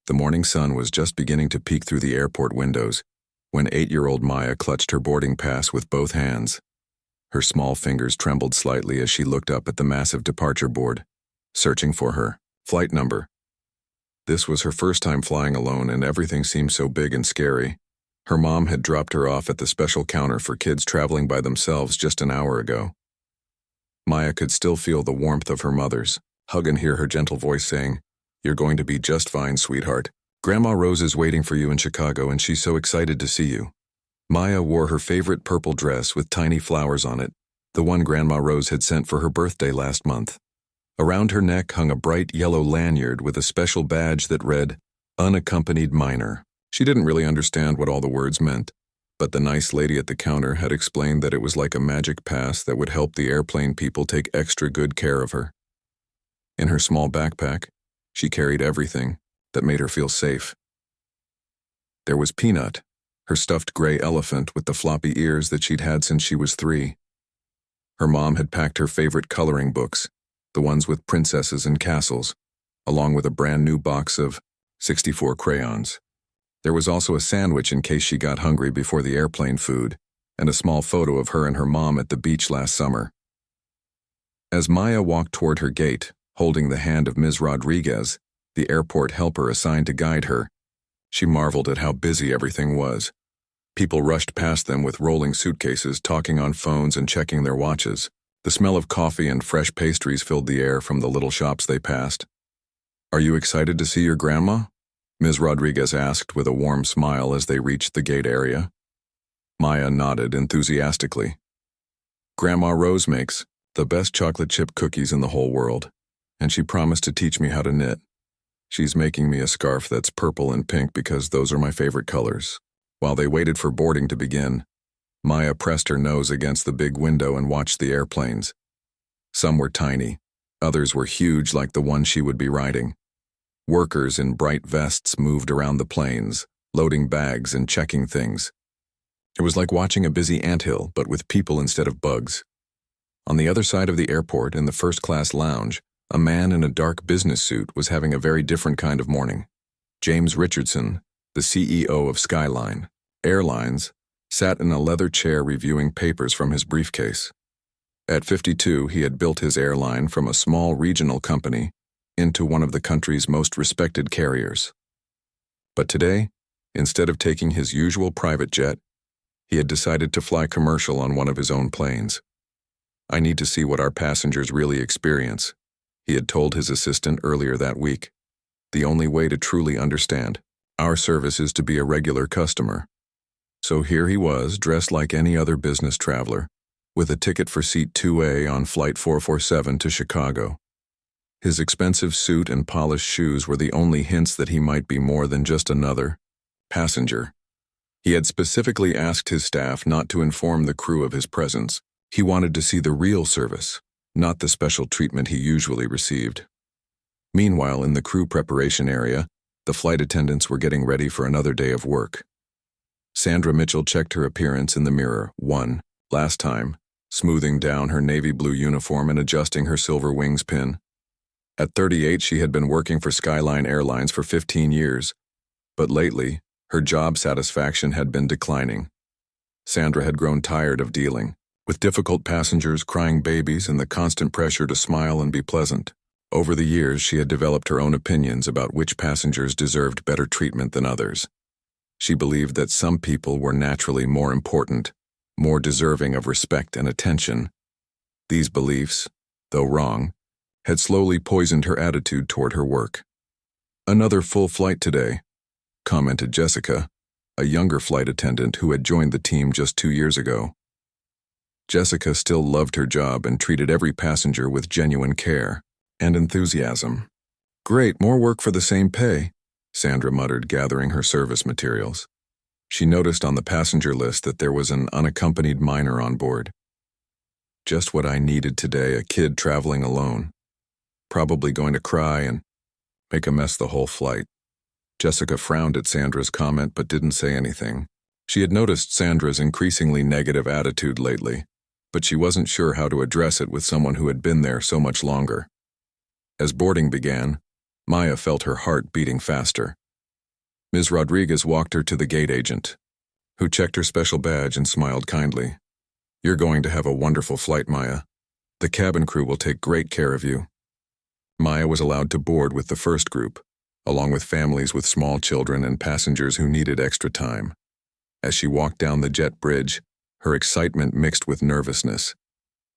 The morning sun was just beginning to peek through the airport windows when 8-year-old Maya clutched her boarding pass with both hands. Her small fingers trembled slightly as she looked up at the massive departure board, searching for her flight number. This was her first time flying alone, and everything seemed so big and scary. Her mom had dropped her off at the special counter for kids traveling by themselves just an hour ago. Maya could still feel the warmth of her mother's hug and hear her gentle voice saying, "You're going to be just fine, sweetheart. Grandma Rose is waiting for you in Chicago, and she's so excited to see you." Maya wore her favorite purple dress with tiny flowers on it, the one Grandma Rose had sent for her birthday last month. Around her neck hung a bright yellow lanyard with a special badge that read, "Unaccompanied Minor." She didn't really understand what all the words meant, but the nice lady at the counter had explained that it was like a magic pass that would help the airplane people take extra good care of her. In her small backpack, she carried everything that made her feel safe. There was Peanut, her stuffed gray elephant with the floppy ears that she'd had since she was 3. Her mom had packed her favorite coloring books, the ones with princesses and castles, along with a brand new box of 64 crayons. There was also a sandwich in case she got hungry before the airplane food, and a small photo of her and her mom at the beach last summer. As Maya walked toward her gate, holding the hand of Ms. Rodriguez, the airport helper assigned to guide her, she marveled at how busy everything was. People rushed past them with rolling suitcases, talking on phones and checking their watches. The smell of coffee and fresh pastries filled the air from the little shops they passed. "Are you excited to see your grandma?" Ms. Rodriguez asked with a warm smile as they reached the gate area. Maya nodded enthusiastically. "Grandma Rose makes the best chocolate chip cookies in the whole world, and she promised to teach me how to knit. She's making me a scarf that's purple and pink because those are my favorite colors." While they waited for boarding to begin, Maya pressed her nose against the big window and watched the airplanes. Some were tiny, others were huge like the one she would be riding. Workers in bright vests moved around the planes, loading bags and checking things. It was like watching a busy anthill, but with people instead of bugs. On the other side of the airport, in the first-class lounge, a man in a dark business suit was having a very different kind of morning. James Richardson, the CEO of Skyline Airlines, sat in a leather chair reviewing papers from his briefcase. At 52, he had built his airline from a small regional company into one of the country's most respected carriers. But today, instead of taking his usual private jet, he had decided to fly commercial on one of his own planes. "I need to see what our passengers really experience," he had told his assistant earlier that week. "The only way to truly understand our service is to be a regular customer." So here he was, dressed like any other business traveler, with a ticket for seat 2A on Flight 447 to Chicago. His expensive suit and polished shoes were the only hints that he might be more than just another passenger. He had specifically asked his staff not to inform the crew of his presence. He wanted to see the real service, not the special treatment he usually received. Meanwhile, in the crew preparation area, the flight attendants were getting ready for another day of work. Sandra Mitchell checked her appearance in the mirror, last time, smoothing down her navy blue uniform and adjusting her silver wings pin. At 38, she had been working for Skyline Airlines for 15 years, but lately, her job satisfaction had been declining. Sandra had grown tired of dealing with difficult passengers, crying babies, and the constant pressure to smile and be pleasant. Over the years, she had developed her own opinions about which passengers deserved better treatment than others. She believed that some people were naturally more important, more deserving of respect and attention. These beliefs, though wrong, had slowly poisoned her attitude toward her work. "Another full flight today," commented Jessica, a younger flight attendant who had joined the team just 2 years ago. Jessica still loved her job and treated every passenger with genuine care and enthusiasm. "Great, more work for the same pay," Sandra muttered, gathering her service materials. She noticed on the passenger list that there was an unaccompanied minor on board. Just what I needed today, a kid traveling alone. Probably going to cry and make a mess the whole flight. Jessica frowned at Sandra's comment but didn't say anything. She had noticed Sandra's increasingly negative attitude lately, but she wasn't sure how to address it with someone who had been there so much longer. As boarding began, Maya felt her heart beating faster. Ms. Rodriguez walked her to the gate agent, who checked her special badge and smiled kindly. "You're going to have a wonderful flight, Maya. The cabin crew will take great care of you." Maya was allowed to board with the first group, along with families with small children and passengers who needed extra time. As she walked down the jet bridge, her excitement mixed with nervousness.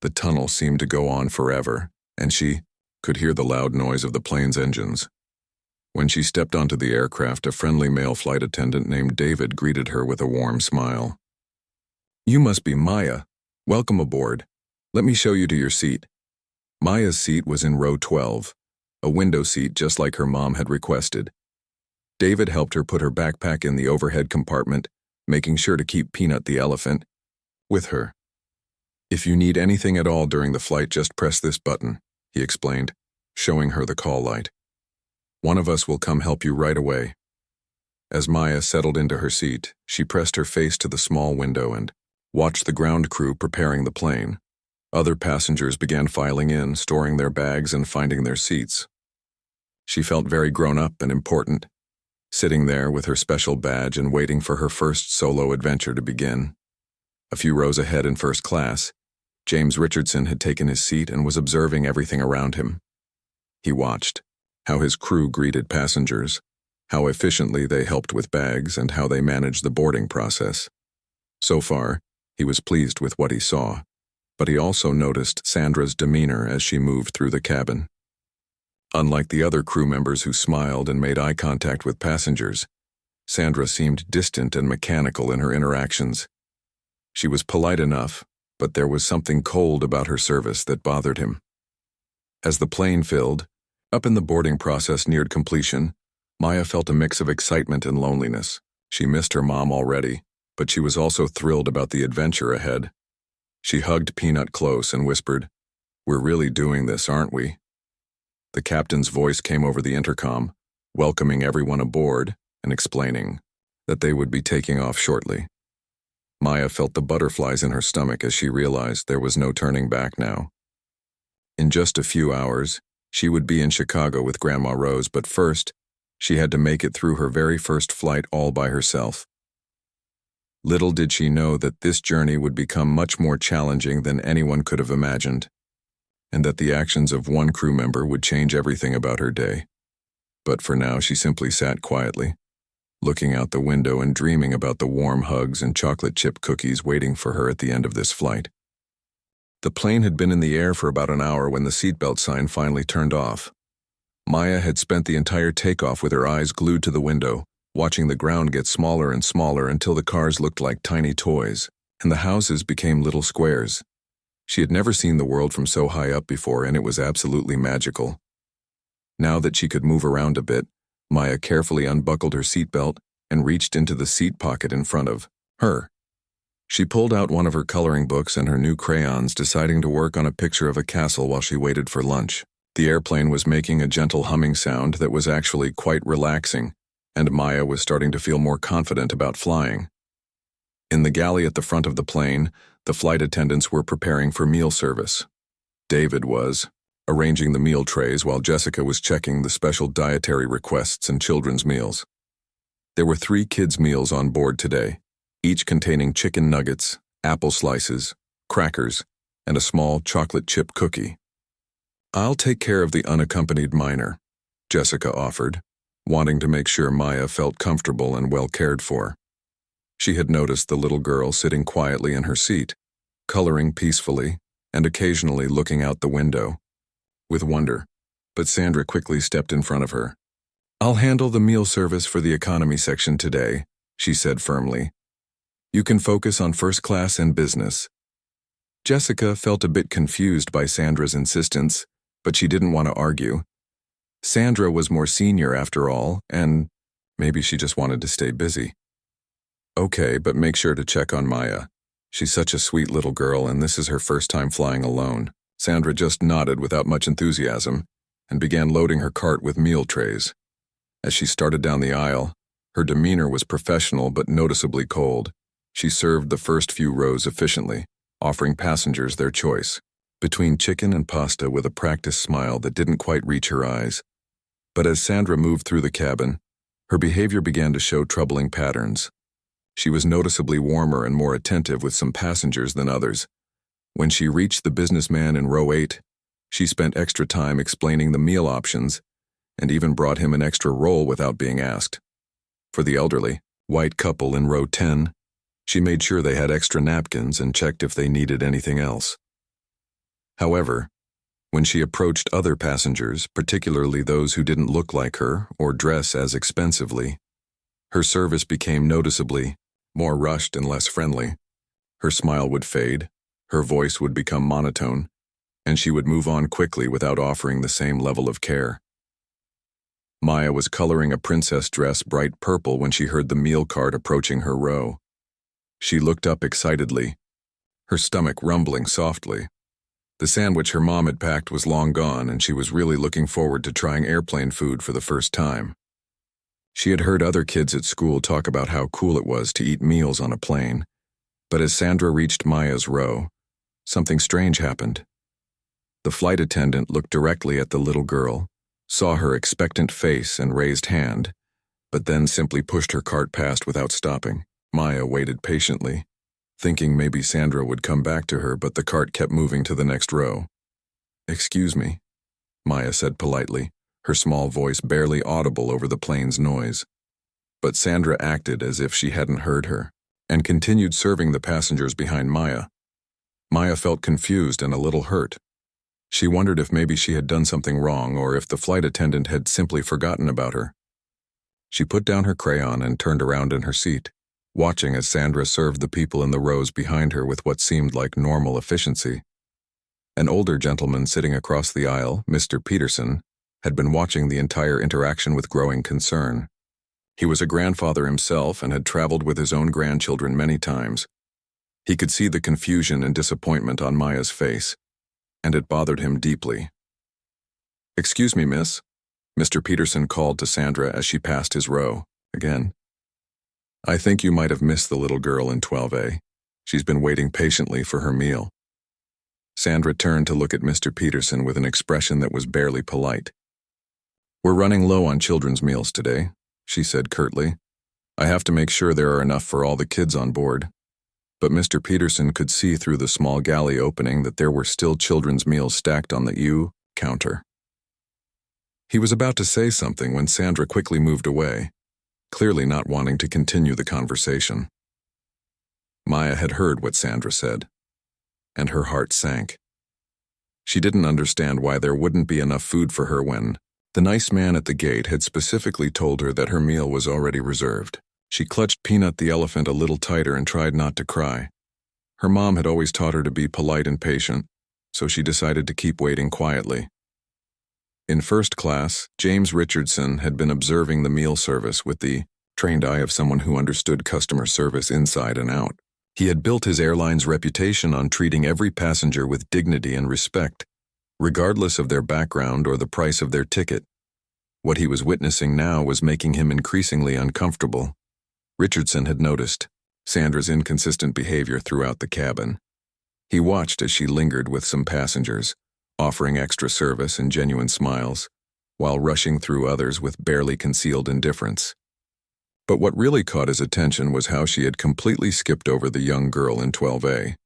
The tunnel seemed to go on forever, and she could hear the loud noise of the plane's engines. When she stepped onto the aircraft, a friendly male flight attendant named David greeted her with a warm smile. "You must be Maya. Welcome aboard. Let me show you to your seat." Maya's seat was in row 12, a window seat just like her mom had requested. David helped her put her backpack in the overhead compartment, making sure to keep Peanut the elephant with her. "If you need anything at all during the flight, just press this button," he explained, showing her the call light. "One of us will come help you right away." As Maya settled into her seat, she pressed her face to the small window and watched the ground crew preparing the plane. Other passengers began filing in, storing their bags and finding their seats. She felt very grown up and important, sitting there with her special badge and waiting for her first solo adventure to begin. A few rows ahead in first class, James Richardson had taken his seat and was observing everything around him. He watched how his crew greeted passengers, how efficiently they helped with bags, and how they managed the boarding process. So far, he was pleased with what he saw, but he also noticed Sandra's demeanor as she moved through the cabin. Unlike the other crew members who smiled and made eye contact with passengers, Sandra seemed distant and mechanical in her interactions. She was polite enough, but there was something cold about her service that bothered him. As the plane filled up and the boarding process neared completion, Maya felt a mix of excitement and loneliness. She missed her mom already, but she was also thrilled about the adventure ahead. She hugged Peanut close and whispered, "We're really doing this, aren't we?" The captain's voice came over the intercom, welcoming everyone aboard and explaining that they would be taking off shortly. Maya felt the butterflies in her stomach as she realized there was no turning back now. In just a few hours, she would be in Chicago with Grandma Rose, but first, she had to make it through her very first flight all by herself. Little did she know that this journey would become much more challenging than anyone could have imagined, and that the actions of one crew member would change everything about her day. But for now, she simply sat quietly, looking out the window and dreaming about the warm hugs and chocolate chip cookies waiting for her at the end of this flight. The plane had been in the air for about an hour when the seatbelt sign finally turned off. Maya had spent the entire takeoff with her eyes glued to the window, watching the ground get smaller and smaller until the cars looked like tiny toys, and the houses became little squares. She had never seen the world from so high up before, and it was absolutely magical. Now that she could move around a bit, Maya carefully unbuckled her seatbelt and reached into the seat pocket in front of her. She pulled out one of her coloring books and her new crayons, deciding to work on a picture of a castle while she waited for lunch. The airplane was making a gentle humming sound that was actually quite relaxing, and Maya was starting to feel more confident about flying. In the galley at the front of the plane, the flight attendants were preparing for meal service. David was arranging the meal trays while Jessica was checking the special dietary requests and children's meals. There were 3 kids' meals on board today, each containing chicken nuggets, apple slices, crackers, and a small chocolate chip cookie. "I'll take care of the unaccompanied minor," Jessica offered, wanting to make sure Maya felt comfortable and well cared for. She had noticed the little girl sitting quietly in her seat, coloring peacefully and occasionally looking out the window with wonder, but Sandra quickly stepped in front of her. "I'll handle the meal service for the economy section today," she said firmly. "You can focus on first class and business." Jessica felt a bit confused by Sandra's insistence, but she didn't want to argue. Sandra was more senior after all, and maybe she just wanted to stay busy. "Okay, but make sure to check on Maya. She's such a sweet little girl, and this is her first time flying alone." Sandra just nodded without much enthusiasm and began loading her cart with meal trays. As she started down the aisle, her demeanor was professional but noticeably cold. She served the first few rows efficiently, offering passengers their choice between chicken and pasta with a practiced smile that didn't quite reach her eyes. But as Sandra moved through the cabin, Her behavior began to show troubling patterns. She was noticeably warmer and more attentive with some passengers than others. When she reached the businessman in row 8, she spent extra time explaining the meal options and even brought him an extra roll without being asked. For the elderly, white couple in row 10, she made sure they had extra napkins and checked if they needed anything else. However, when she approached other passengers, particularly those who didn't look like her or dress as expensively, her service became noticeably more rushed and less friendly. Her smile would fade, her voice would become monotone, and she would move on quickly without offering the same level of care. Maya was coloring a princess dress bright purple when she heard the meal cart approaching her row. She looked up excitedly, her stomach rumbling softly. The sandwich her mom had packed was long gone, and she was really looking forward to trying airplane food for the first time. She had heard other kids at school talk about how cool it was to eat meals on a plane, but as Sandra reached Maya's row, something strange happened. The flight attendant looked directly at the little girl, saw her expectant face and raised hand, but then simply pushed her cart past without stopping. Maya waited patiently, thinking maybe Sandra would come back to her, but the cart kept moving to the next row. "Excuse me," Maya said politely, her small voice barely audible over the plane's noise. But Sandra acted as if she hadn't heard her, and continued serving the passengers behind Maya. Maya felt confused and a little hurt. She wondered if maybe she had done something wrong or if the flight attendant had simply forgotten about her. She put down her crayon and turned around in her seat, watching as Sandra served the people in the rows behind her with what seemed like normal efficiency. An older gentleman sitting across the aisle, Mr. Peterson, had been watching the entire interaction with growing concern. He was a grandfather himself and had traveled with his own grandchildren many times. He could see the confusion and disappointment on Maya's face, and it bothered him deeply. "Excuse me, miss," Mr. Peterson called to Sandra as she passed his row, again. "I think you might have missed the little girl in 12A. She's been waiting patiently for her meal." Sandra turned to look at Mr. Peterson with an expression that was barely polite. "We're running low on children's meals today," she said curtly. "I have to make sure there are enough for all the kids on board." But Mr. Peterson could see through the small galley opening that there were still children's meals stacked on the U counter. He was about to say something when Sandra quickly moved away, clearly not wanting to continue the conversation. Maya had heard what Sandra said, and her heart sank. She didn't understand why there wouldn't be enough food for her when the nice man at the gate had specifically told her that her meal was already reserved. She clutched Peanut the elephant a little tighter and tried not to cry. Her mom had always taught her to be polite and patient, so she decided to keep waiting quietly. In first class, James Richardson had been observing the meal service with the trained eye of someone who understood customer service inside and out. He had built his airline's reputation on treating every passenger with dignity and respect, regardless of their background or the price of their ticket. What he was witnessing now was making him increasingly uncomfortable. Richardson had noticed Sandra's inconsistent behavior throughout the cabin. He watched as she lingered with some passengers, offering extra service and genuine smiles, while rushing through others with barely concealed indifference. But what really caught his attention was how she had completely skipped over the young girl in 12A.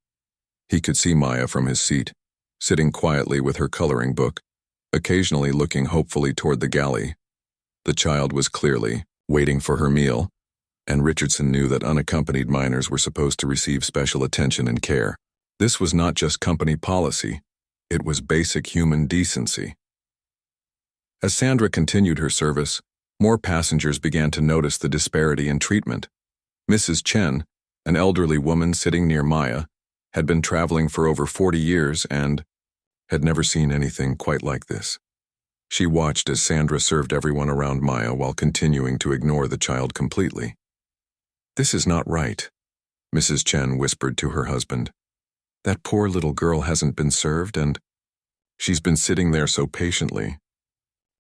He could see Maya from his seat, sitting quietly with her coloring book, occasionally looking hopefully toward the galley. The child was clearly waiting for her meal, and Richardson knew that unaccompanied minors were supposed to receive special attention and care. This was not just company policy, it was basic human decency. As Sandra continued her service, more passengers began to notice the disparity in treatment. Mrs. Chen, an elderly woman sitting near Maya, had been traveling for over 40 years and had never seen anything quite like this. She watched as Sandra served everyone around Maya while continuing to ignore the child completely. "This is not right," Mrs. Chen whispered to her husband. "That poor little girl hasn't been served, and she's been sitting there so patiently."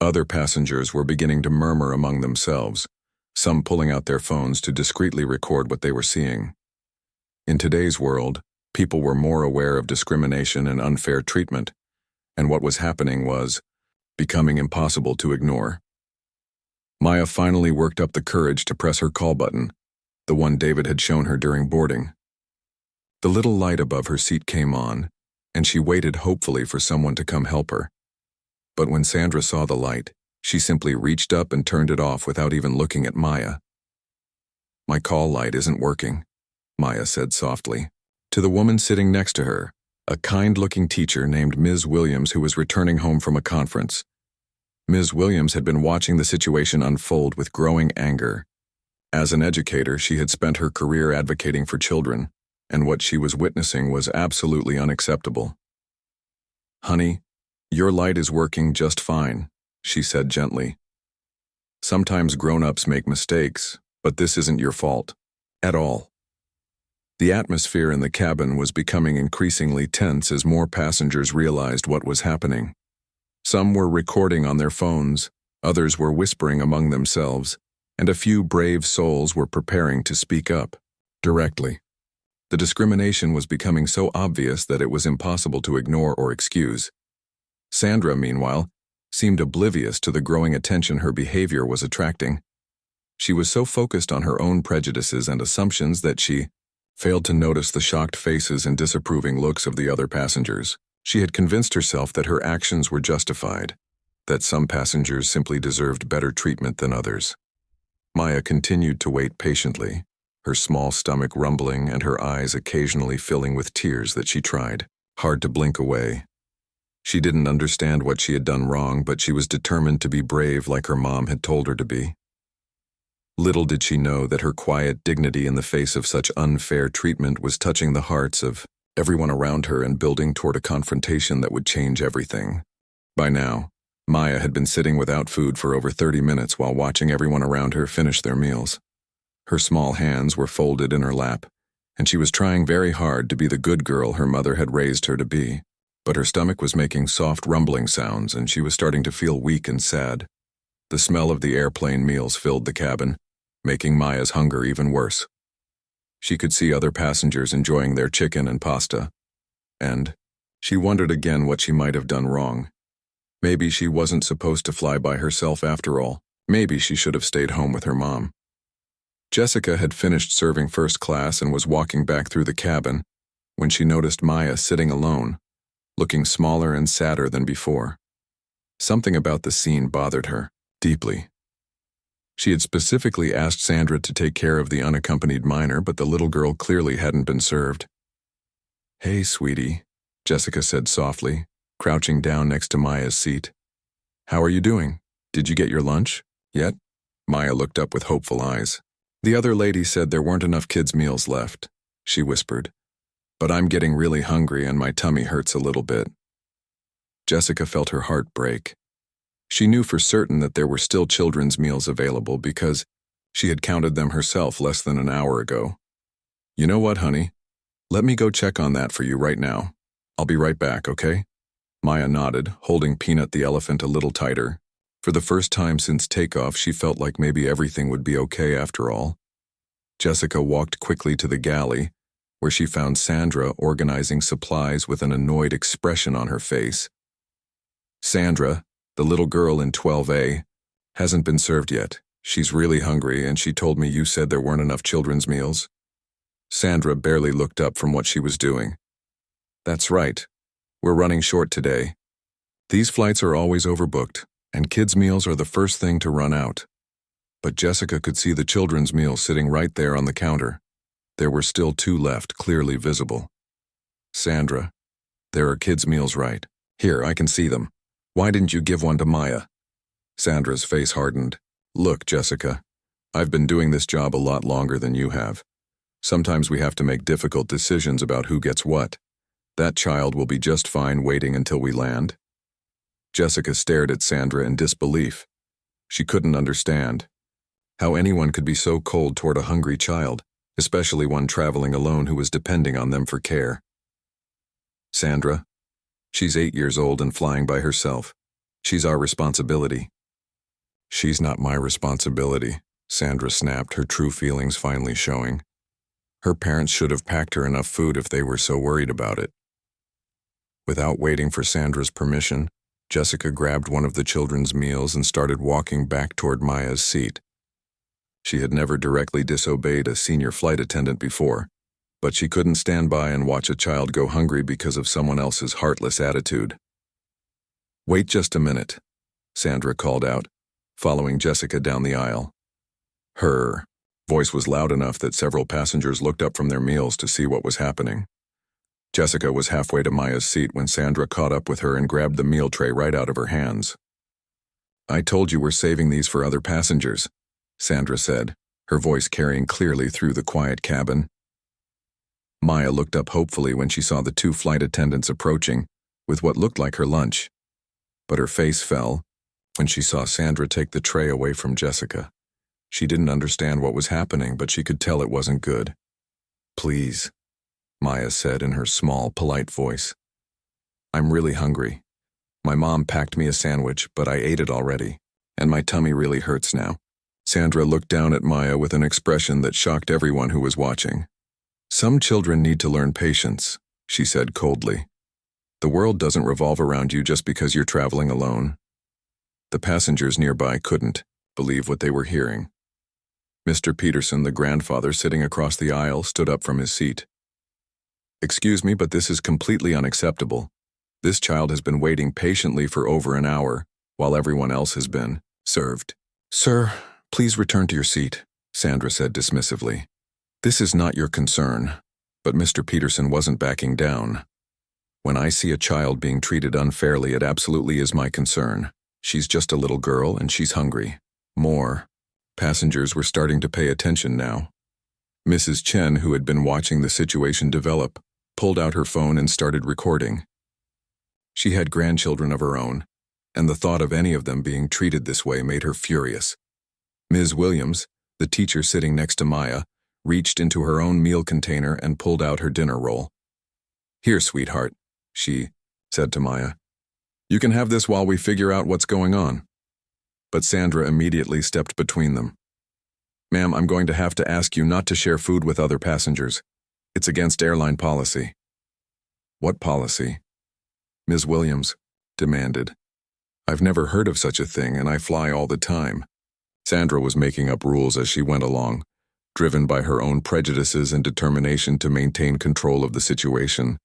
Other passengers were beginning to murmur among themselves, some pulling out their phones to discreetly record what they were seeing. In today's world, people were more aware of discrimination and unfair treatment, and what was happening was becoming impossible to ignore. Maya finally worked up the courage to press her call button, the one David had shown her during boarding. The little light above her seat came on, and she waited hopefully for someone to come help her. But when Sandra saw the light, she simply reached up and turned it off without even looking at Maya. "My call light isn't working," Maya said softly. To the woman sitting next to her, a kind-looking teacher named Ms. Williams who was returning home from a conference. Ms. Williams had been watching the situation unfold with growing anger. As an educator, she had spent her career advocating for children, and what she was witnessing was absolutely unacceptable. "Honey, your light is working just fine," she said gently. "Sometimes grown-ups make mistakes, but this isn't your fault. At all." The atmosphere in the cabin was becoming increasingly tense as more passengers realized what was happening. Some were recording on their phones, others were whispering among themselves, and a few brave souls were preparing to speak up directly. The discrimination was becoming so obvious that it was impossible to ignore or excuse. Sandra, meanwhile, seemed oblivious to the growing attention her behavior was attracting. She was so focused on her own prejudices and assumptions that she failed to notice the shocked faces and disapproving looks of the other passengers. She had convinced herself that her actions were justified, that some passengers simply deserved better treatment than others. Maya continued to wait patiently, her small stomach rumbling and her eyes occasionally filling with tears that she tried hard to blink away. She didn't understand what she had done wrong, but she was determined to be brave like her mom had told her to be. Little did she know that her quiet dignity in the face of such unfair treatment was touching the hearts of everyone around her and building toward a confrontation that would change everything. By now, Maya had been sitting without food for over 30 minutes while watching everyone around her finish their meals. Her small hands were folded in her lap, and she was trying very hard to be the good girl her mother had raised her to be. But her stomach was making soft rumbling sounds, and she was starting to feel weak and sad. The smell of the airplane meals filled the cabin, making Maya's hunger even worse. She could see other passengers enjoying their chicken and pasta, and she wondered again what she might have done wrong. Maybe she wasn't supposed to fly by herself after all. Maybe she should have stayed home with her mom. Jessica had finished serving first class and was walking back through the cabin when she noticed Maya sitting alone, looking smaller and sadder than before. Something about the scene bothered her deeply. She had specifically asked Sandra to take care of the unaccompanied minor, but the little girl clearly hadn't been served. "Hey, sweetie," Jessica said softly, crouching down next to Maya's seat. "How are you doing? Did you get your lunch yet?" Maya looked up with hopeful eyes. "The other lady said there weren't enough kids' meals left," she whispered. "But I'm getting really hungry and my tummy hurts a little bit." Jessica felt her heart break. She knew for certain that there were still children's meals available because she had counted them herself less than an hour ago. "You know what, honey? Let me go check on that for you right now. I'll be right back, okay?" Maya nodded, holding Peanut the elephant a little tighter. For the first time since takeoff, she felt like maybe everything would be okay after all. Jessica walked quickly to the galley, where she found Sandra organizing supplies with an annoyed expression on her face. "Sandra, the little girl in 12A, hasn't been served yet. She's really hungry, and she told me you said there weren't enough children's meals." Sandra barely looked up from what she was doing. "That's right. We're running short today. These flights are always overbooked, and kids' meals are the first thing to run out." But Jessica could see the children's meals sitting right there on the counter. There were still 2 left, clearly visible. "Sandra, there are kids' meals right here, I can see them. Why didn't you give one to Maya?" Sandra's face hardened. "Look, Jessica, I've been doing this job a lot longer than you have. Sometimes we have to make difficult decisions about who gets what. That child will be just fine waiting until we land." Jessica stared at Sandra in disbelief. She couldn't understand how anyone could be so cold toward a hungry child, especially one traveling alone who was depending on them for care. "Sandra, she's 8 years old and flying by herself. She's our responsibility." "She's not my responsibility," Sandra snapped, her true feelings finally showing. Her parents should have packed her enough food if they were so worried about it. Without waiting for Sandra's permission, Jessica grabbed one of the children's meals and started walking back toward Maya's seat. She had never directly disobeyed a senior flight attendant before, but she couldn't stand by and watch a child go hungry because of someone else's heartless attitude. "Wait just a minute," Sandra called out, following Jessica down the aisle. Her voice was loud enough that several passengers looked up from their meals to see what was happening. Jessica was halfway to Maya's seat when Sandra caught up with her and grabbed the meal tray right out of her hands. "I told you we're saving these for other passengers," Sandra said, her voice carrying clearly through the quiet cabin. Maya looked up hopefully when she saw the two flight attendants approaching with what looked like her lunch. But her face fell when she saw Sandra take the tray away from Jessica. She didn't understand what was happening, but she could tell it wasn't good. "Please," Maya said in her small, polite voice. "I'm really hungry. My mom packed me a sandwich, but I ate it already, and my tummy really hurts now." Sandra looked down at Maya with an expression that shocked everyone who was watching. "Some children need to learn patience," she said coldly. "The world doesn't revolve around you just because you're traveling alone." The passengers nearby couldn't believe what they were hearing. Mr. Peterson, the grandfather sitting across the aisle, stood up from his seat. "Excuse me, but this is completely unacceptable. This child has been waiting patiently for over an hour, while everyone else has been served." "Sir, please return to your seat," Sandra said dismissively. "This is not your concern." But Mr. Peterson wasn't backing down. "When I see a child being treated unfairly, it absolutely is my concern. She's just a little girl and she's hungry." More passengers were starting to pay attention now. Mrs. Chen, who had been watching the situation develop, pulled out her phone and started recording. She had grandchildren of her own, and the thought of any of them being treated this way made her furious. Ms. Williams, the teacher sitting next to Maya, reached into her own meal container and pulled out her dinner roll. "Here, sweetheart," she said to Maya. "You can have this while we figure out what's going on." But Sandra immediately stepped between them. "Ma'am, I'm going to have to ask you not to share food with other passengers. It's against airline policy." "What policy?" Ms. Williams demanded. "I've never heard of such a thing, and I fly all the time." Sandra was making up rules as she went along, driven by her own prejudices and determination to maintain control of the situation.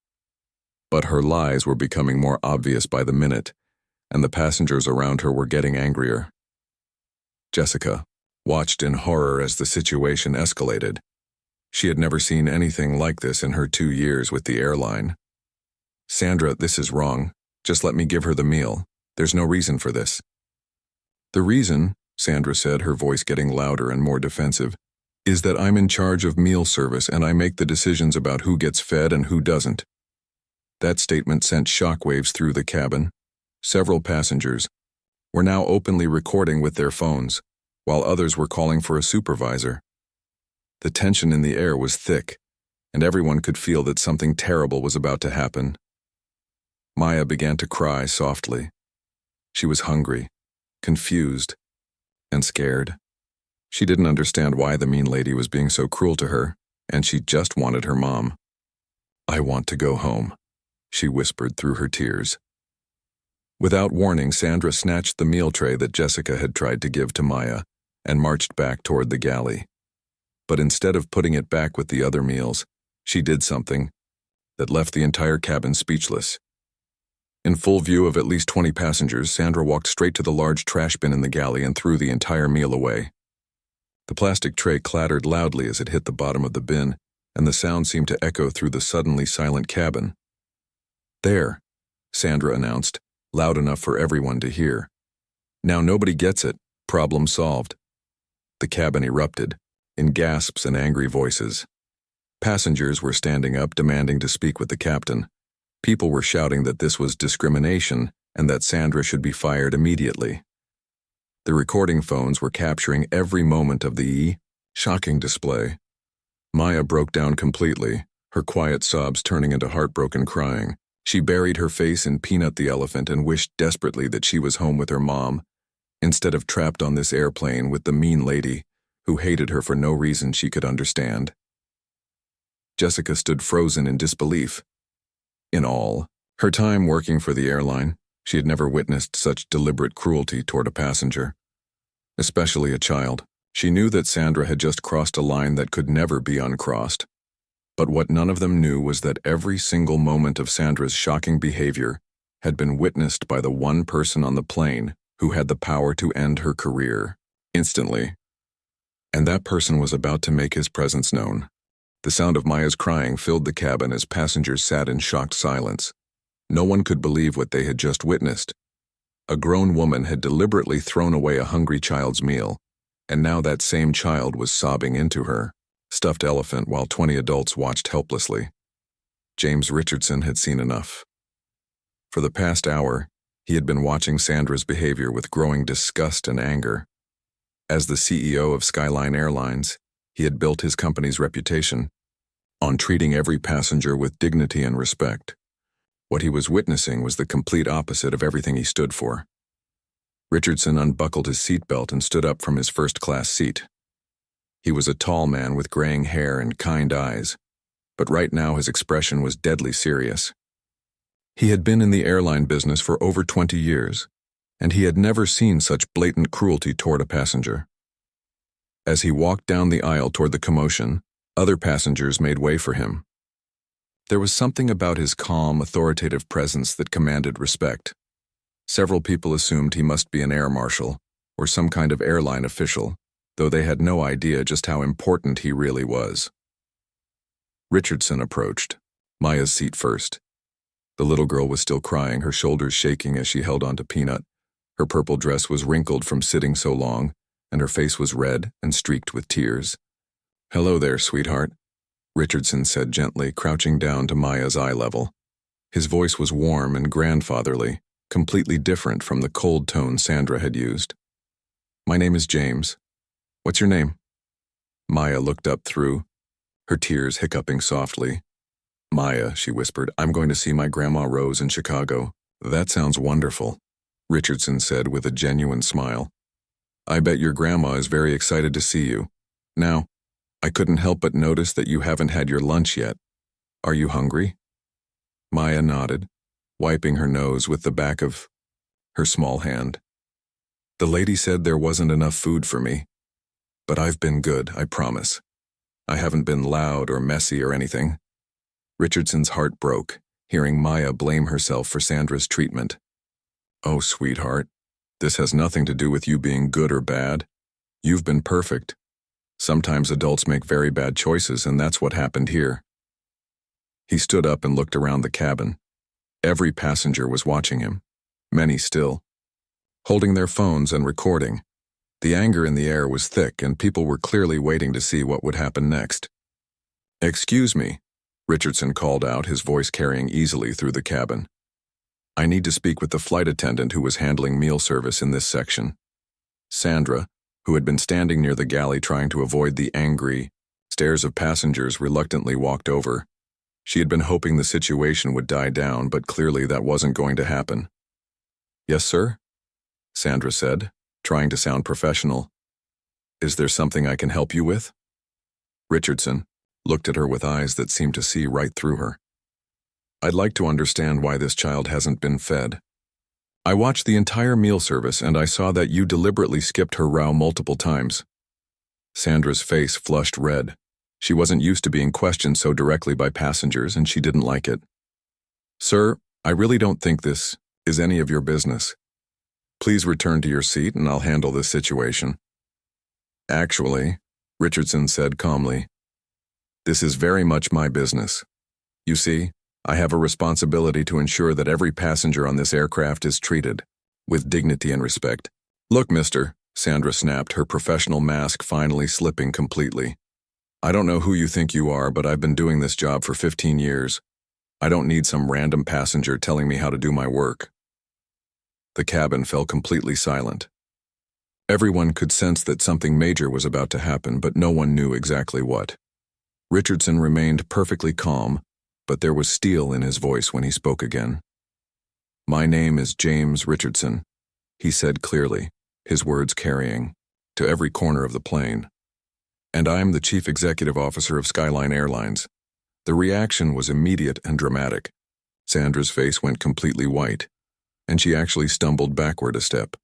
But her lies were becoming more obvious by the minute, and the passengers around her were getting angrier. Jessica watched in horror as the situation escalated. She had never seen anything like this in her 2 years with the airline. "Sandra, this is wrong. Just let me give her the meal. There's no reason for this." "The reason," Sandra said, her voice getting louder and more defensive, "is that I'm in charge of meal service and I make the decisions about who gets fed and who doesn't." That statement sent shockwaves through the cabin. Several passengers were now openly recording with their phones, while others were calling for a supervisor. The tension in the air was thick, and everyone could feel that something terrible was about to happen. Maya began to cry softly. She was hungry, confused, and scared. She didn't understand why the mean lady was being so cruel to her, and she just wanted her mom. "I want to go home," she whispered through her tears. Without warning, Sandra snatched the meal tray that Jessica had tried to give to Maya and marched back toward the galley. But instead of putting it back with the other meals, she did something that left the entire cabin speechless. In full view of at least 20 passengers, Sandra walked straight to the large trash bin in the galley and threw the entire meal away. The plastic tray clattered loudly as it hit the bottom of the bin, and the sound seemed to echo through the suddenly silent cabin. "There," Sandra announced, loud enough for everyone to hear. "Now nobody gets it. Problem solved." The cabin erupted, in gasps and angry voices. Passengers were standing up, demanding to speak with the captain. People were shouting that this was discrimination and that Sandra should be fired immediately. The recording phones were capturing every moment of the shocking display. Maya broke down completely, her quiet sobs turning into heartbroken crying. She buried her face in Peanut the elephant and wished desperately that she was home with her mom, instead of trapped on this airplane with the mean lady who hated her for no reason she could understand. Jessica stood frozen in disbelief. In all her time working for the airline, She had never witnessed such deliberate cruelty toward a passenger, especially a child. She knew that Sandra had just crossed a line that could never be uncrossed. But what none of them knew was that every single moment of Sandra's shocking behavior had been witnessed by the one person on the plane who had the power to end her career instantly. And that person was about to make his presence known. The sound of Maya's crying filled the cabin as passengers sat in shocked silence. No one could believe what they had just witnessed. A grown woman had deliberately thrown away a hungry child's meal, and now that same child was sobbing into her stuffed elephant while 20 adults watched helplessly. James Richardson had seen enough. For the past hour, he had been watching Sandra's behavior with growing disgust and anger. As the CEO of Skyline Airlines, he had built his company's reputation on treating every passenger with dignity and respect. What he was witnessing was the complete opposite of everything he stood for. Richardson unbuckled his seatbelt and stood up from his first-class seat. He was a tall man with graying hair and kind eyes, but right now his expression was deadly serious. He had been in the airline business for over 20 years, and he had never seen such blatant cruelty toward a passenger. As he walked down the aisle toward the commotion, other passengers made way for him. There was something about his calm, authoritative presence that commanded respect. Several people assumed he must be an air marshal or some kind of airline official, though they had no idea just how important he really was. Richardson approached, Maya's seat first. The little girl was still crying, her shoulders shaking as she held onto Peanut. Her purple dress was wrinkled from sitting so long, and her face was red and streaked with tears. "Hello there, sweetheart," Richardson said gently, crouching down to Maya's eye level. His voice was warm and grandfatherly, completely different from the cold tone Sandra had used. "My name is James. What's your name?" Maya looked up through, her tears hiccuping softly. "Maya," she whispered, "I'm going to see my Grandma Rose in Chicago." "That sounds wonderful," Richardson said with a genuine smile. "I bet your grandma is very excited to see you. Now, I couldn't help but notice that you haven't had your lunch yet. Are you hungry?" Maya nodded, wiping her nose with the back of her small hand. "The lady said there wasn't enough food for me. But I've been good, I promise. I haven't been loud or messy or anything." Richardson's heart broke, hearing Maya blame herself for Sandra's treatment. "Oh, sweetheart, this has nothing to do with you being good or bad. You've been perfect. Sometimes adults make very bad choices, and that's what happened here." He stood up and looked around the cabin. Every passenger was watching him, many still, holding their phones and recording. The anger in the air was thick, and people were clearly waiting to see what would happen next. "Excuse me," Richardson called out, his voice carrying easily through the cabin. "I need to speak with the flight attendant who was handling meal service in this section." Sandra, who had been standing near the galley trying to avoid the angry stares of passengers, reluctantly walked over. She had been hoping the situation would die down, but clearly that wasn't going to happen. "Yes, sir?" Sandra said, trying to sound professional. "Is there something I can help you with?" Richardson looked at her with eyes that seemed to see right through her. "I'd like to understand why this child hasn't been fed. I watched the entire meal service and I saw that you deliberately skipped her row multiple times." Sandra's face flushed red. She wasn't used to being questioned so directly by passengers, and she didn't like it. "Sir, I really don't think this is any of your business. Please return to your seat and I'll handle this situation." "Actually," Richardson said calmly, "this is very much my business. You see, I have a responsibility to ensure that every passenger on this aircraft is treated with dignity and respect." "Look, mister," Sandra snapped, her professional mask finally slipping completely. "I don't know who you think you are, but I've been doing this job for 15 years. I don't need some random passenger telling me how to do my work." The cabin fell completely silent. Everyone could sense that something major was about to happen, but no one knew exactly what. Richardson remained perfectly calm, but there was steel in his voice when he spoke again. "My name is James Richardson," he said clearly, his words carrying to every corner of the plane. "And I'm the Chief Executive Officer of Skyline Airlines." The reaction was immediate and dramatic. Sandra's face went completely white. and she actually stumbled backward a step.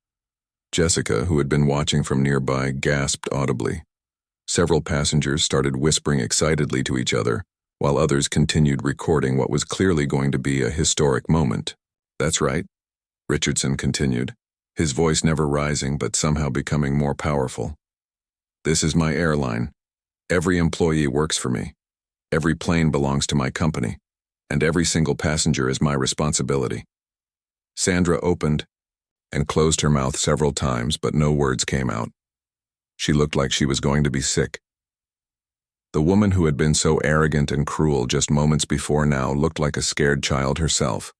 Jessica, who had been watching from nearby, gasped audibly. Several passengers started whispering excitedly to each other, while others continued recording what was clearly going to be a historic moment. "That's right," Richardson continued, his voice never rising but somehow becoming more powerful. "This is my airline. Every employee works for me. Every plane belongs to my company, and every single passenger is my responsibility." Sandra opened and closed her mouth several times, but no words came out. She looked like she was going to be sick. The woman who had been so arrogant and cruel just moments before now looked like a scared child herself.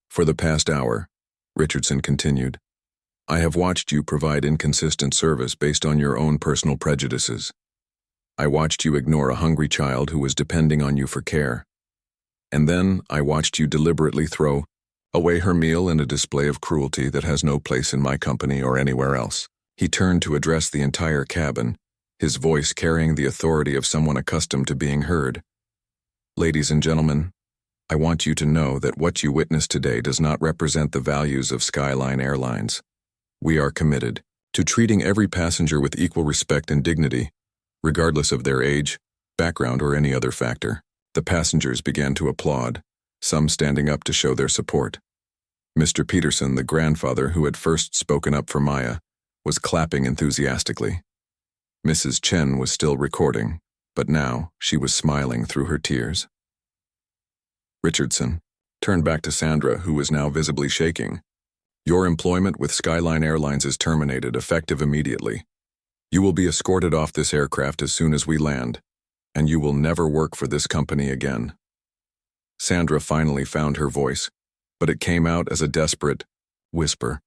"For the past hour," Richardson continued, "I have watched you provide inconsistent service based on your own personal prejudices. I watched you ignore a hungry child who was depending on you for care. And then I watched you deliberately throw away her meal in a display of cruelty that has no place in my company or anywhere else." He turned to address the entire cabin, his voice carrying the authority of someone accustomed to being heard. "Ladies and gentlemen, I want you to know that what you witnessed today does not represent the values of Skyline Airlines. We are committed to treating every passenger with equal respect and dignity, regardless of their age, background, or any other factor." The passengers began to applaud, some standing up to show their support. Mr. Peterson, the grandfather who had first spoken up for Maya, was clapping enthusiastically. Mrs. Chen was still recording, but now she was smiling through her tears. Richardson turned back to Sandra, who was now visibly shaking. "Your employment with Skyline Airlines is terminated, effective immediately. You will be escorted off this aircraft as soon as we land, and you will never work for this company again." Sandra finally found her voice, but it came out as a desperate whisper.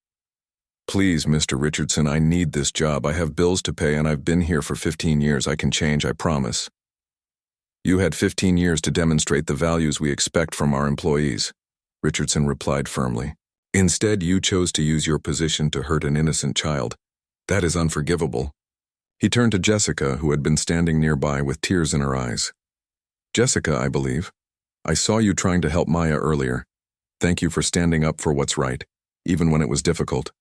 "Please, Mr. Richardson, I need this job. I have bills to pay and I've been here for 15 years. I can change, I promise." "You had 15 years to demonstrate the values we expect from our employees," Richardson replied firmly. "Instead, you chose to use your position to hurt an innocent child. That is unforgivable." He turned to Jessica, who had been standing nearby with tears in her eyes. "Jessica, I believe. I saw you trying to help Maya earlier. Thank you for standing up for what's right, even when it was difficult."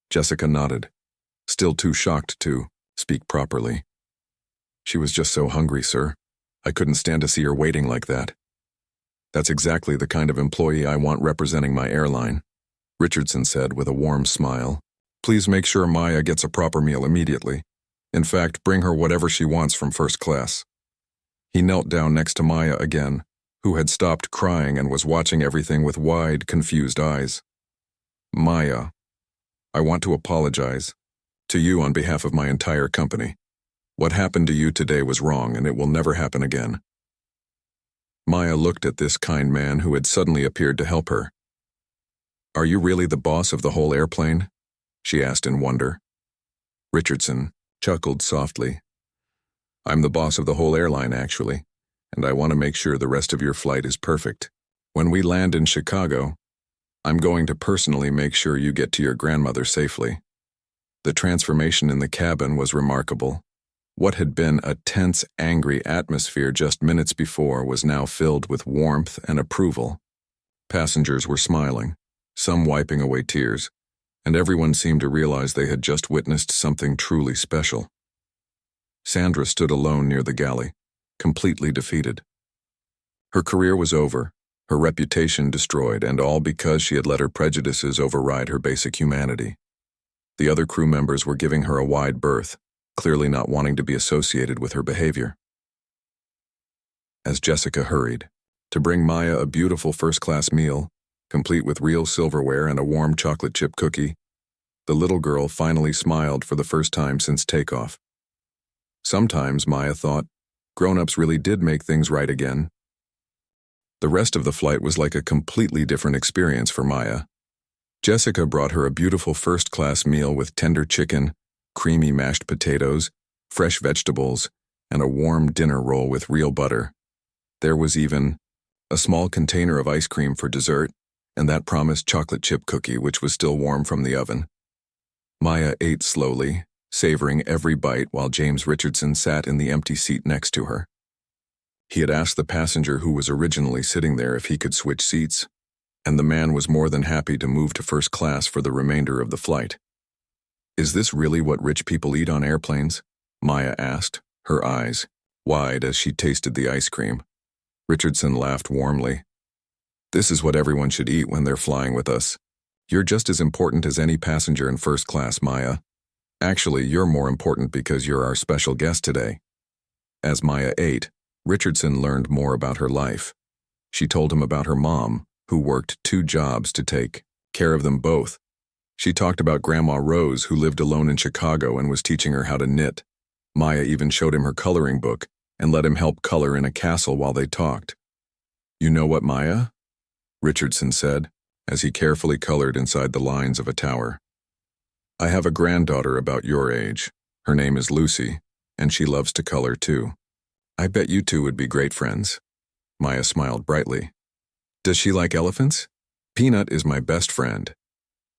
Jessica nodded, still too shocked to speak properly. "She was just so hungry, sir. I couldn't stand to see her waiting like that. That's exactly the kind of employee I want representing my airline," Richardson said with a warm smile. "Please make sure Maya gets a proper meal immediately. In fact, bring her whatever she wants from first class." He knelt down next to Maya again, who had stopped crying and was watching everything with wide, confused eyes. "Maya, I want to apologize to you on behalf of my entire company. What happened to you today was wrong, and it will never happen again." Maya looked at this kind man who had suddenly appeared to help her. "Are you really the boss of the whole airplane?" she asked in wonder. Richardson chuckled softly. "I'm the boss of the whole airline, actually, and I want to make sure the rest of your flight is perfect. When we land in Chicago, I'm going to personally make sure you get to your grandmother safely." The transformation in the cabin was remarkable. What had been a tense, angry atmosphere just minutes before was now filled with warmth and approval. Passengers were smiling, some wiping away tears, and everyone seemed to realize they had just witnessed something truly special. Sandra stood alone near the galley, completely defeated. Her career was over, her reputation destroyed, and all because she had let her prejudices override her basic humanity. The other crew members were giving her a wide berth, clearly not wanting to be associated with her behavior. As Jessica hurried to bring Maya a beautiful first-class meal, complete with real silverware and a warm chocolate chip cookie, the little girl finally smiled for the first time since takeoff. Sometimes, Maya thought, grown-ups really did make things right again. The rest of the flight was like a completely different experience for Maya. Jessica brought her a beautiful first-class meal with tender chicken, creamy mashed potatoes, fresh vegetables, and a warm dinner roll with real butter. There was even a small container of ice cream for dessert, and that promised chocolate chip cookie which was still warm from the oven. Maya ate slowly, savoring every bite while James Richardson sat in the empty seat next to her. He had asked the passenger who was originally sitting there if he could switch seats, and the man was more than happy to move to first class for the remainder of the flight. "Is this really what rich people eat on airplanes?" Maya asked, her eyes wide as she tasted the ice cream. Richardson laughed warmly. "This is what everyone should eat when they're flying with us. You're just as important as any passenger in first class, Maya. Actually, you're more important because you're our special guest today." As Maya ate, Richardson learned more about her life. She told him about her mom, who worked 2 jobs to take care of them both. She talked about Grandma Rose, who lived alone in Chicago and was teaching her how to knit. Maya even showed him her coloring book and let him help color in a castle while they talked. "You know what, Maya?" Richardson said, as he carefully colored inside the lines of a tower. "I have a granddaughter about your age. Her name is Lucy, and she loves to color too. I bet you two would be great friends." Maya smiled brightly. "Does she like elephants? Peanut is my best friend."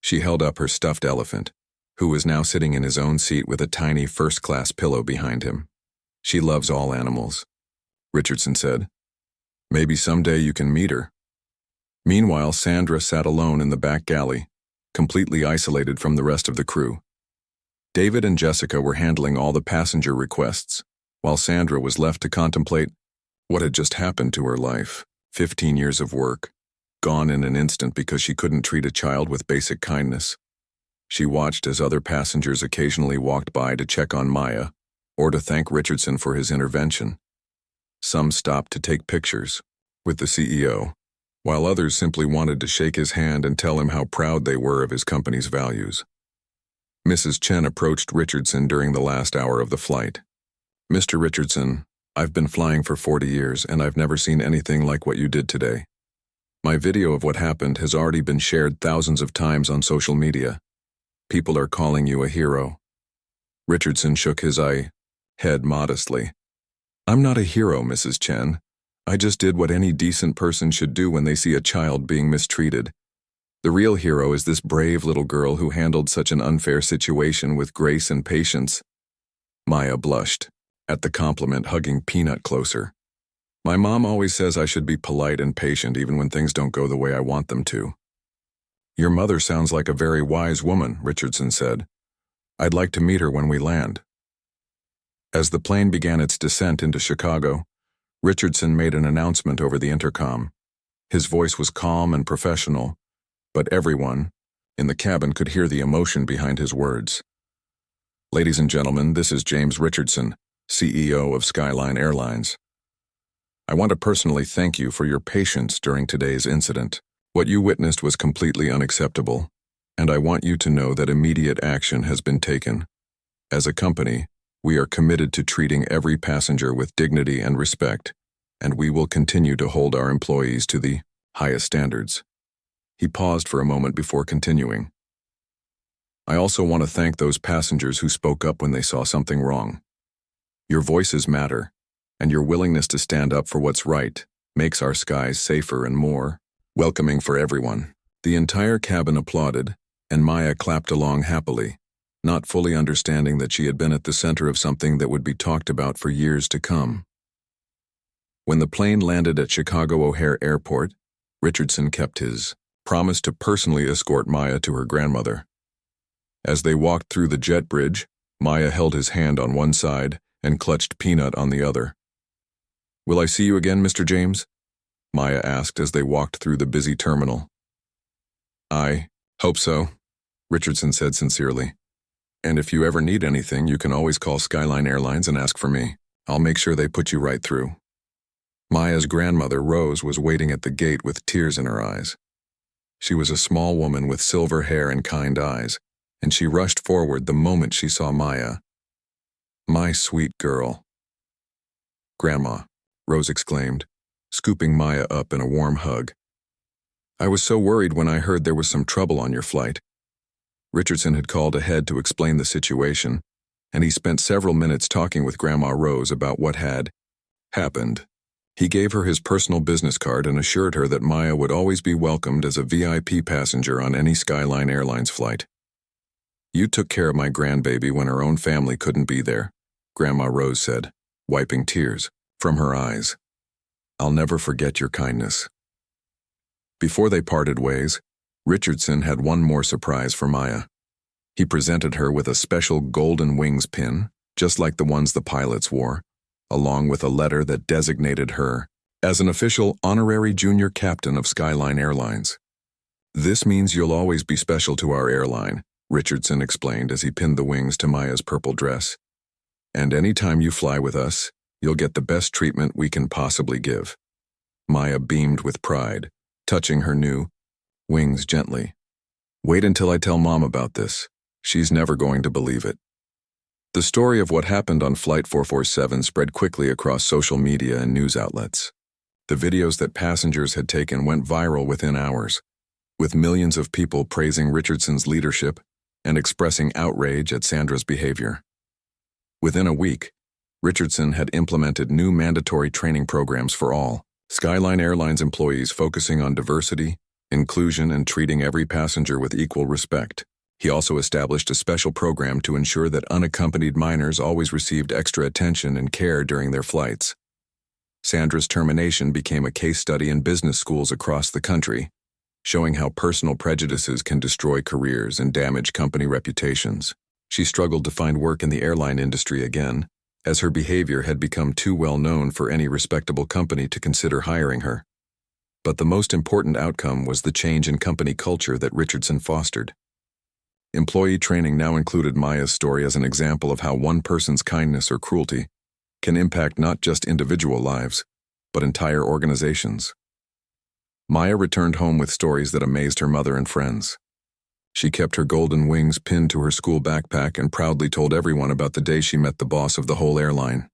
She held up her stuffed elephant, who was now sitting in his own seat with a tiny first-class pillow behind him. "She loves all animals," Richardson said. "Maybe someday you can meet her." Meanwhile, Sandra sat alone in the back galley, completely isolated from the rest of the crew. David and Jessica were handling all the passenger requests, while Sandra was left to contemplate what had just happened to her life. 15 years of work, gone in an instant because she couldn't treat a child with basic kindness. She watched as other passengers occasionally walked by to check on Maya or to thank Richardson for his intervention. Some stopped to take pictures with the CEO, while others simply wanted to shake his hand and tell him how proud they were of his company's values. Mrs. Chen approached Richardson during the last hour of the flight. "Mr. Richardson, I've been flying for 40 years and I've never seen anything like what you did today. My video of what happened has already been shared thousands of times on social media. People are calling you a hero." Richardson shook his head modestly. "I'm not a hero, Mrs. Chen. I just did what any decent person should do when they see a child being mistreated. The real hero is this brave little girl who handled such an unfair situation with grace and patience." Maya blushed at the compliment, hugging Peanut closer. "My mom always says I should be polite and patient even when things don't go the way I want them to." "Your mother sounds like a very wise woman," Richardson said. "I'd like to meet her when we land." As the plane began its descent into Chicago, Richardson made an announcement over the intercom. His voice was calm and professional, but everyone in the cabin could hear the emotion behind his words. "Ladies and gentlemen, this is James Richardson, CEO of Skyline Airlines. I want to personally thank you for your patience during today's incident. What you witnessed was completely unacceptable, and I want you to know that immediate action has been taken. As a company, we are committed to treating every passenger with dignity and respect, and we will continue to hold our employees to the highest standards." He paused for a moment before continuing. "I also want to thank those passengers who spoke up when they saw something wrong. Your voices matter, and your willingness to stand up for what's right makes our skies safer and more welcoming for everyone." The entire cabin applauded, and Maya clapped along happily, not fully understanding that she had been at the center of something that would be talked about for years to come. When the plane landed at Chicago O'Hare Airport, Richardson kept his promise to personally escort Maya to her grandmother. As they walked through the jet bridge, Maya held his hand on one side and clutched Peanut on the other. "Will I see you again, Mr. James?" Maya asked as they walked through the busy terminal. "I hope so," Richardson said sincerely. "And if you ever need anything, you can always call Skyline Airlines and ask for me. I'll make sure they put you right through." Maya's grandmother, Rose, was waiting at the gate with tears in her eyes. She was a small woman with silver hair and kind eyes, and she rushed forward the moment she saw Maya. "My sweet girl." "Grandma," Rose exclaimed, scooping Maya up in a warm hug. "I was so worried when I heard there was some trouble on your flight." Richardson had called ahead to explain the situation, and he spent several minutes talking with Grandma Rose about what had happened. He gave her his personal business card and assured her that Maya would always be welcomed as a VIP passenger on any Skyline Airlines flight. "You took care of my grandbaby when her own family couldn't be there," Grandma Rose said, wiping tears from her eyes. "I'll never forget your kindness." Before they parted ways, Richardson had one more surprise for Maya. He presented her with a special golden wings pin, just like the ones the pilots wore, along with a letter that designated her as an official honorary junior captain of Skyline Airlines. "This means you'll always be special to our airline," Richardson explained as he pinned the wings to Maya's purple dress. "And anytime you fly with us, you'll get the best treatment we can possibly give." Maya beamed with pride, touching her new wings gently. "Wait until I tell Mom about this. She's never going to believe it." The story of what happened on Flight 447 spread quickly across social media and news outlets. The videos that passengers had taken went viral within hours, with millions of people praising Richardson's leadership and expressing outrage at Sandra's behavior. Within a week, Richardson had implemented new mandatory training programs for all Skyline Airlines employees, focusing on diversity, inclusion, and treating every passenger with equal respect. He also established a special program to ensure that unaccompanied minors always received extra attention and care during their flights. Sandra's termination became a case study in business schools across the country, showing how personal prejudices can destroy careers and damage company reputations. She struggled to find work in the airline industry again, as her behavior had become too well known for any respectable company to consider hiring her. But the most important outcome was the change in company culture that Richardson fostered. Employee training now included Maya's story as an example of how one person's kindness or cruelty can impact not just individual lives, but entire organizations. Maya returned home with stories that amazed her mother and friends. She kept her golden wings pinned to her school backpack and proudly told everyone about the day she met the boss of the whole airline.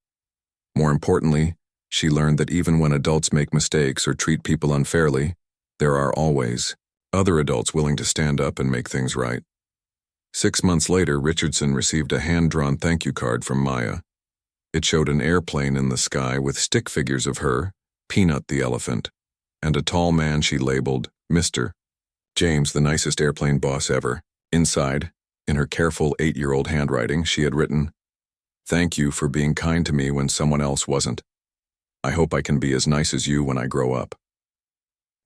More importantly, she learned that even when adults make mistakes or treat people unfairly, there are always other adults willing to stand up and make things right. 6 months later, Richardson received a hand-drawn thank you card from Maya. It showed an airplane in the sky with stick figures of her, Peanut the elephant, and a tall man she labeled Mr. James, the nicest airplane boss ever. Inside, in her careful 8-year-old handwriting, she had written, "Thank you for being kind to me when someone else wasn't. I hope I can be as nice as you when I grow up."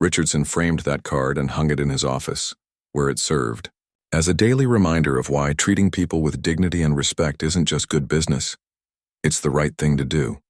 Richardson framed that card and hung it in his office, where it served as a daily reminder of why treating people with dignity and respect isn't just good business. It's the right thing to do.